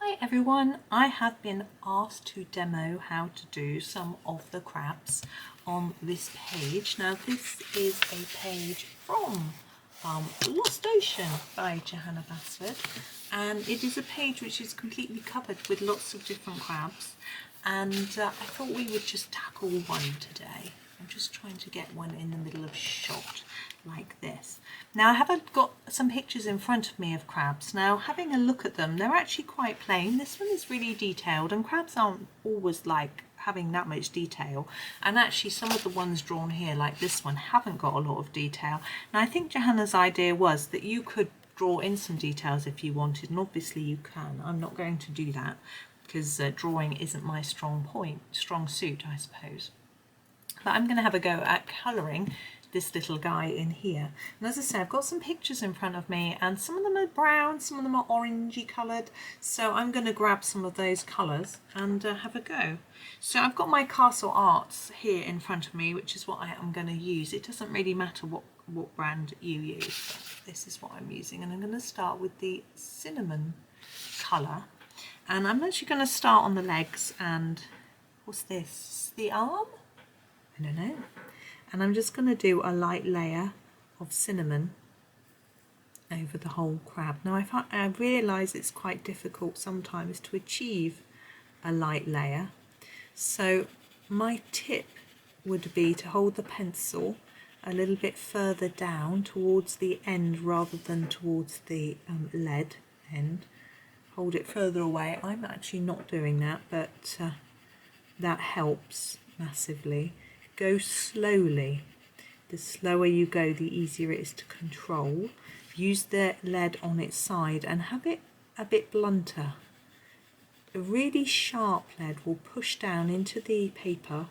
Hi everyone, I have been asked to demo how to do some of the crabs on this page. Now this is a page from Lost Ocean by Johanna Basford, and it is a page which is completely covered with lots of different crabs, and I thought we would just tackle one today. I'm just trying to get one in the middle of shot like this. Now I have got some pictures in front of me of crabs. Now having a look at them, they're actually quite plain. This one is really detailed, and crabs aren't always like having that much detail, and actually some of the ones drawn here like this one haven't got a lot of detail. Now I think Johanna's idea was that you could draw in some details if you wanted, and obviously you can. I'm not going to do that because drawing isn't my strong suit, I suppose. But I'm going to have a go at colouring this little guy in here. And as I said, I've got some pictures in front of me, and some of them are brown, some of them are orangey coloured. So I'm going to grab some of those colours and have a go. So I've got my Castle Arts here in front of me, which is what I am going to use. It doesn't really matter what brand you use. This is what I'm using, and I'm going to start with the cinnamon colour. And I'm actually going to start on the legs, and what's this? The arm? I don't know. And I'm just going to do a light layer of cinnamon over the whole crab. Now I realise it's quite difficult sometimes to achieve a light layer. So my tip would be to hold the pencil a little bit further down towards the end rather than towards the lead end. Hold it further away. I'm actually not doing that, but that helps massively. Go slowly. The slower you go, the easier it is to control. Use the lead on its side and have it a bit blunter. A really sharp lead will push down into the paper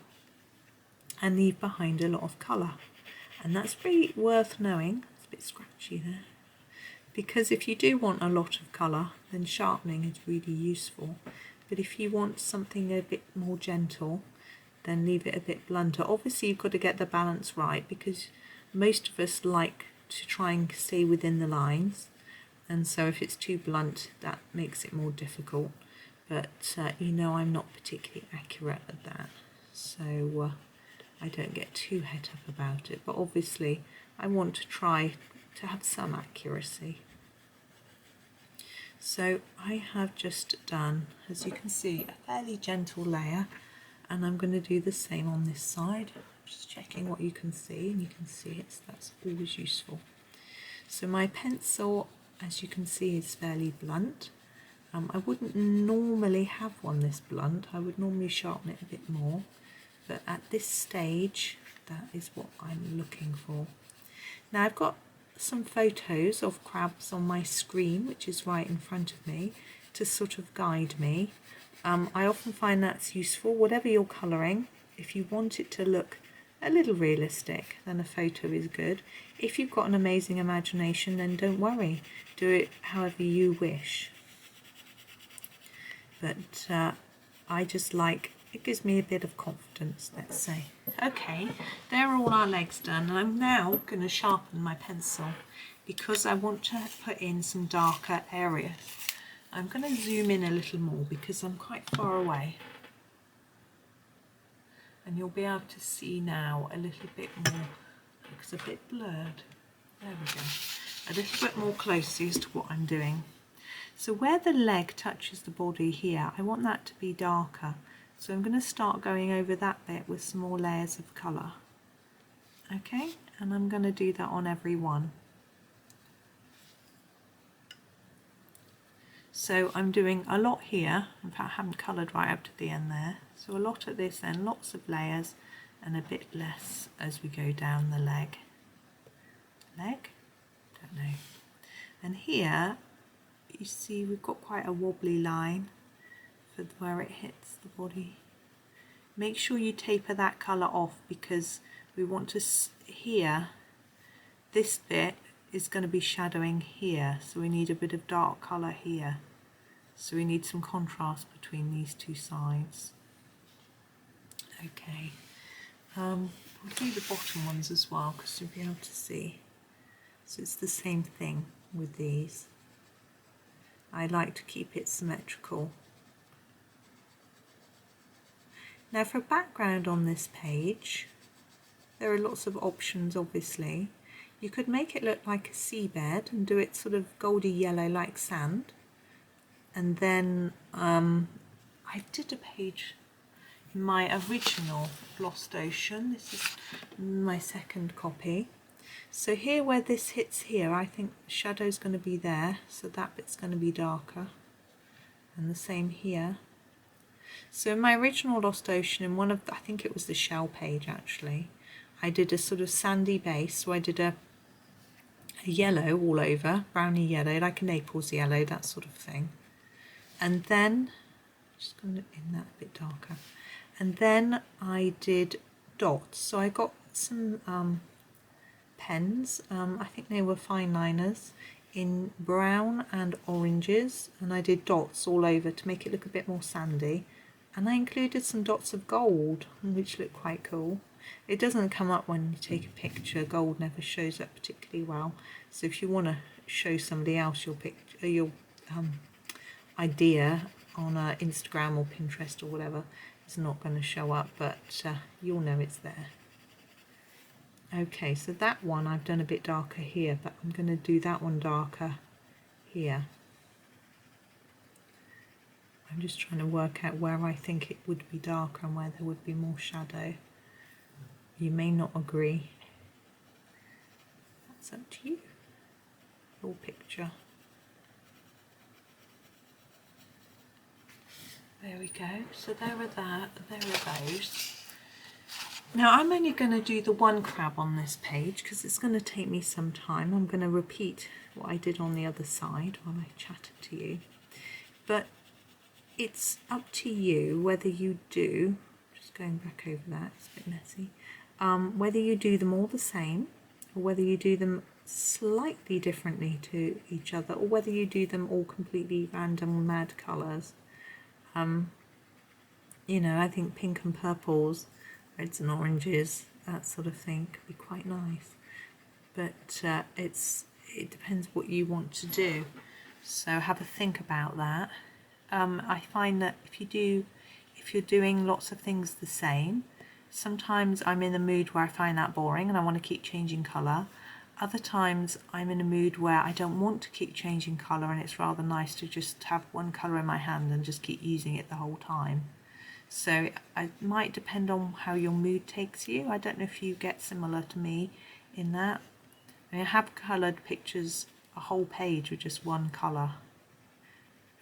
and leave behind a lot of colour. And that's really worth knowing. It's a bit scratchy there. Because if you do want a lot of colour, then sharpening is really useful. But if you want something a bit more gentle, then leave it a bit blunter. Obviously you've got to get the balance right, because most of us like to try and stay within the lines, and so if it's too blunt that makes it more difficult. But you know, I'm not particularly accurate at that, so I don't get too het up about it, but obviously I want to try to have some accuracy. So I have just done, as you can see, a fairly gentle layer. And I'm going to do the same on this side. Just checking what you can see, and you can see it, so that's always useful. So my pencil, as you can see, is fairly blunt. I wouldn't normally have one this blunt. I would normally sharpen it a bit more. But at this stage, that is what I'm looking for. Now I've got some photos of crabs on my screen, which is right in front of me, to sort of guide me. I often find that's useful. Whatever you're colouring, if you want it to look a little realistic, then a photo is good. If you've got an amazing imagination, then don't worry. Do it however you wish. But I just like, it gives me a bit of confidence, let's say. Okay, there are all our legs done, and I'm now going to sharpen my pencil because I want to put in some darker areas. I'm going to zoom in a little more because I'm quite far away, and you'll be able to see now a little bit more. It looks a bit blurred. There we go. A little bit more closely as to what I'm doing. So where the leg touches the body here, I want that to be darker. So I'm going to start going over that bit with some more layers of colour. Okay, and I'm going to do that on every one. So I'm doing a lot here. In fact, I haven't coloured right up to the end there. So a lot at this end, lots of layers, and a bit less as we go down the leg. Leg? Don't know. And here, you see we've got quite a wobbly line for where it hits the body. Make sure you taper that colour off, because we want to, here, this bit is going to be shadowing here, so we need a bit of dark colour here. So we need some contrast between these two sides. Okay, we'll do the bottom ones as well, because you'll be able to see. So it's the same thing with these. I like to keep it symmetrical. Now for background on this page, there are lots of options obviously. You could make it look like a seabed and do it sort of goldy yellow like sand. And then I did a page in my original Lost Ocean. This is my second copy. So here where this hits here, I think the shadow's going to be there, so that bit's going to be darker. And the same here. So in my original Lost Ocean, in one of the, I think it was the shell page actually, I did a sort of sandy base, so I did a yellow all over, browny yellow, like a Naples yellow, that sort of thing. And then, just going to in that a bit darker. And then I did dots. So I got some pens, I think they were fine liners, in brown and oranges, and I did dots all over to make it look a bit more sandy. And I included some dots of gold, which look quite cool. It doesn't come up when you take a picture. Gold never shows up particularly well. So if you want to show somebody else your picture, your idea on Instagram or Pinterest or whatever, it's not going to show up, but you'll know it's there. Okay, so that one I've done a bit darker here, but I'm going to do that one darker here. I'm just trying to work out where I think it would be darker and where there would be more shadow. You may not agree. That's up to you. Your picture. There we go. So there are those. Now I'm only going to do the one crab on this page because it's going to take me some time. I'm going to repeat what I did on the other side while I chatted to you. But it's up to you whether you do, just going back over that, it's a bit messy, whether you do them all the same or whether you do them slightly differently to each other, or whether you do them all completely random mad colours. You know, I think pink and purples, reds and oranges, that sort of thing could be quite nice. But it depends what you want to do. So have a think about that. I find that if you're doing lots of things the same, sometimes I'm in a mood where I find that boring and I want to keep changing colour. Other times I'm in a mood where I don't want to keep changing colour and it's rather nice to just have one colour in my hand and just keep using it the whole time. So it might depend on how your mood takes you. I don't know if you get similar to me in that. I have coloured pictures, a whole page with just one colour.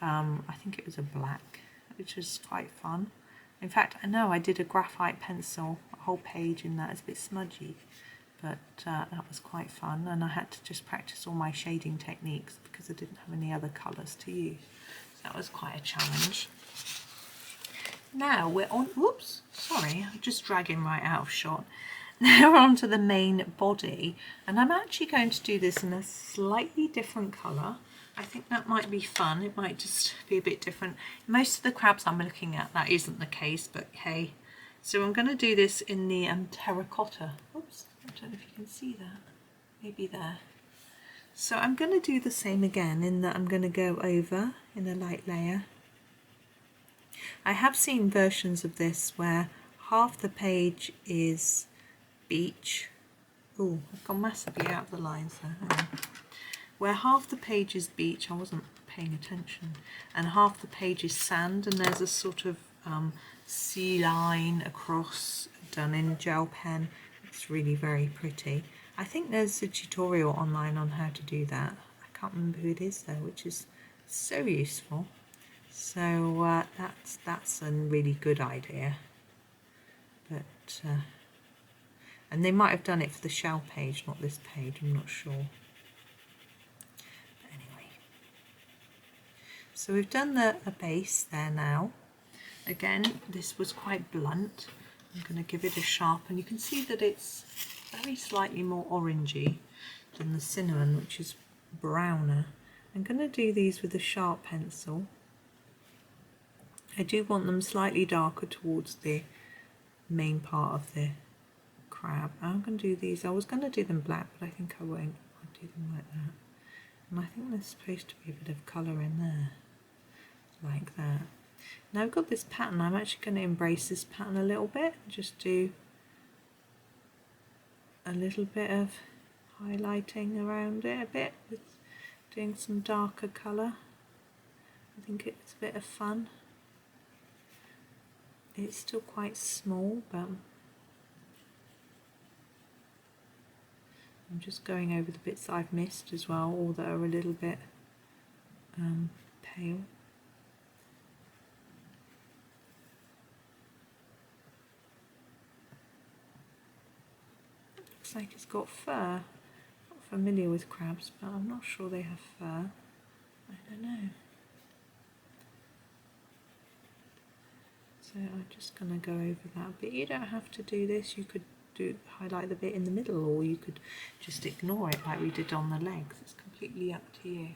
I think it was a black, which was quite fun. In fact, I know I did a graphite pencil, a whole page in that. It's a bit smudgy, but that was quite fun, and I had to just practice all my shading techniques because I didn't have any other colours to use. So that was quite a challenge. Now we're on, whoops, sorry, I'm just dragging right out of shot. Now we're on to the main body, and I'm actually going to do this in a slightly different colour. I think that might be fun. It might just be a bit different. Most of the crabs I'm looking at, that isn't the case, but hey. So I'm going to do this in the terracotta. Oops, I don't know if you can see that. Maybe there. So I'm going to do the same again in that I'm going to go over in a light layer. I have seen versions of this where half the page is beach. Oh, I've gone massively out of the lines there. Where half the page is beach, I wasn't paying attention, and half the page is sand, and there's a sort of sea line across done in gel pen. It's really very pretty. I think there's a tutorial online on how to do that. I can't remember who it is though, which is so useful. So that's a really good idea. But and they might have done it for the shell page, not this page, I'm not sure. So we've done a base there now. Again, this was quite blunt. I'm going to give it a sharpen. You can see that it's very slightly more orangey than the cinnamon, which is browner. I'm going to do these with a sharp pencil. I do want them slightly darker towards the main part of the crab. I'm going to do these. I was going to do them black, but I think I won't. I'll do them like that. And I think there's supposed to be a bit of colour in there, like that. Now I've got this pattern, I'm actually going to embrace this pattern a little bit, just do a little bit of highlighting around it a bit, with doing some darker colour. I think it's a bit of fun. It's still quite small, but I'm just going over the bits that I've missed as well, or that are a little bit pale. Looks like it's got fur. I'm not familiar with crabs, but I'm not sure they have fur. I don't know. So I'm just going to go over that bit. You don't have to do this. You could highlight the bit in the middle, or you could just ignore it like we did on the legs. It's completely up to you.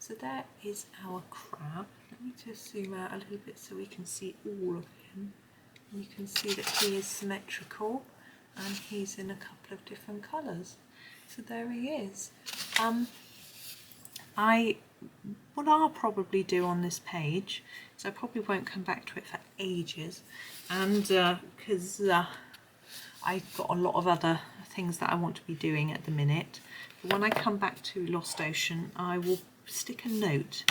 So there is our crab. Let me just zoom out a little bit so we can see all of him. You can see that he is symmetrical and he's in a couple of different colours. So there he is. What I'll probably do on this page is I probably won't come back to it for ages, and because I've got a lot of other things that I want to be doing at the minute. But when I come back to Lost Ocean, I will stick a note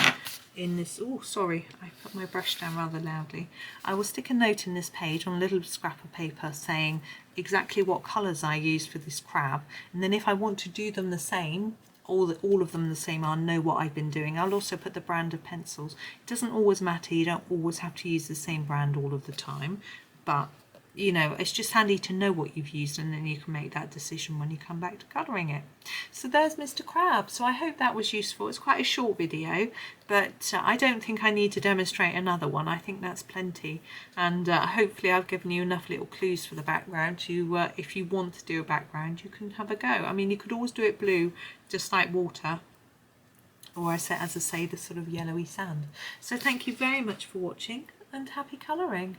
in this. Oh, sorry, I put my brush down rather loudly. I will stick a note in this page on a little scrap of paper saying exactly what colours I use for this crab, and then if I want to do them the same, all of them the same, I'll know what I've been doing. I'll also put the brand of pencils. It doesn't always matter, you don't always have to use the same brand all of the time, but you know, it's just handy to know what you've used, and then you can make that decision when you come back to colouring it. So there's Mr. Crab. So I hope that was useful. It's quite a short video, but I don't think I need to demonstrate another one. I think that's plenty, and hopefully I've given you enough little clues for the background to, if you want to do a background, you can have a go. I mean, you could always do it blue, just like water, or as I say, the sort of yellowy sand. So thank you very much for watching, and happy colouring.